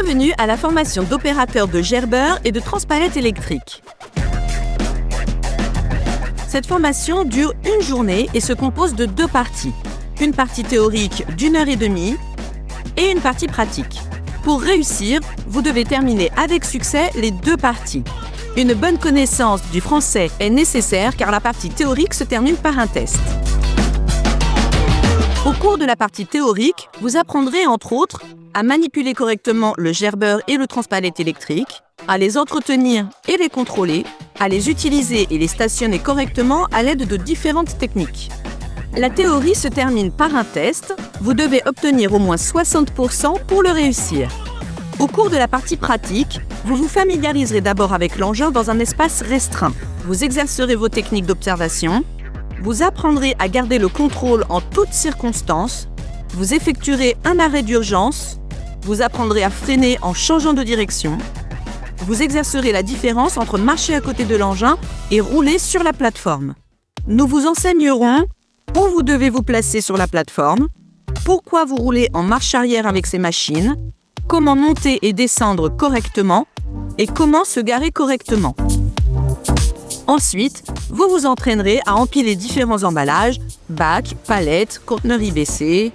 Bienvenue à la formation d'opérateur de gerbeur et de transpalette électrique. Cette formation dure une journée et se compose de 2 parties. Une partie théorique d'1h30 et une partie pratique. Pour réussir, vous devez terminer avec succès les 2 parties. Une bonne connaissance du français est nécessaire car la partie théorique se termine par un test. Au cours de la partie théorique, vous apprendrez entre autres à manipuler correctement le gerbeur et le transpalette électrique, à les entretenir et les contrôler, à les utiliser et les stationner correctement à l'aide de différentes techniques. La théorie se termine par un test. Vous devez obtenir au moins 60% pour le réussir. Au cours de la partie pratique, vous vous familiariserez d'abord avec l'engin dans un espace restreint. Vous exercerez vos techniques d'observation. Vous apprendrez à garder le contrôle en toutes circonstances. Vous effectuerez un arrêt d'urgence. Vous apprendrez à freiner en changeant de direction. Vous exercerez la différence entre marcher à côté de l'engin et rouler sur la plateforme. Nous vous enseignerons où vous devez vous placer sur la plateforme, pourquoi vous roulez en marche arrière avec ces machines, comment monter et descendre correctement et comment se garer correctement. Ensuite, vous vous entraînerez à empiler différents emballages, bacs, palettes, conteneurs IBC.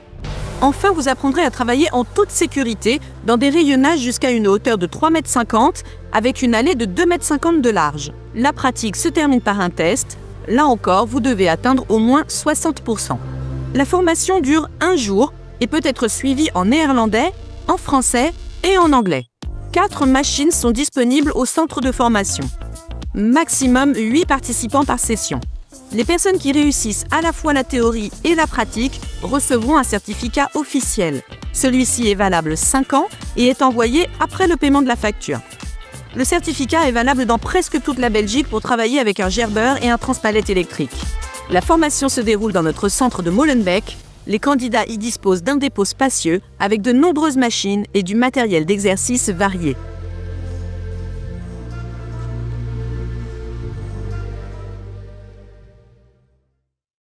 Enfin, vous apprendrez à travailler en toute sécurité dans des rayonnages jusqu'à une hauteur de 3,50 m avec une allée de 2,50 m de large. La pratique se termine par un test. Là encore, vous devez atteindre au moins 60%. La formation dure un jour et peut être suivie en néerlandais, en français et en anglais. 4 machines sont disponibles au centre de formation. Maximum 8 participants par session. Les personnes qui réussissent à la fois la théorie et la pratique recevront un certificat officiel. Celui-ci est valable 5 ans et est envoyé après le paiement de la facture. Le certificat est valable dans presque toute la Belgique pour travailler avec un gerbeur et un transpalette électrique. La formation se déroule dans notre centre de Molenbeek. Les candidats y disposent d'un dépôt spacieux avec de nombreuses machines et du matériel d'exercice varié.